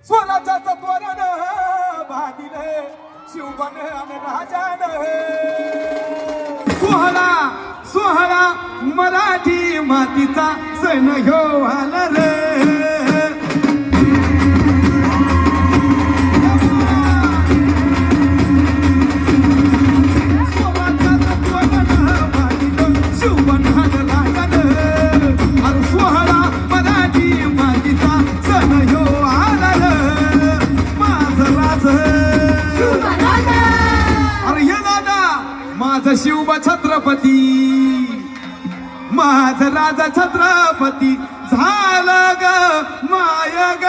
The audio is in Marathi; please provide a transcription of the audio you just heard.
स्वराज्याचं तोरण बांधिले शिवबन आणि राजान सोहळा सोहळा मराठी मातीचा सण ह्यो आला रे माझा शिवबा छत्रपती माझा राजा छत्रपती झाला ग माय ग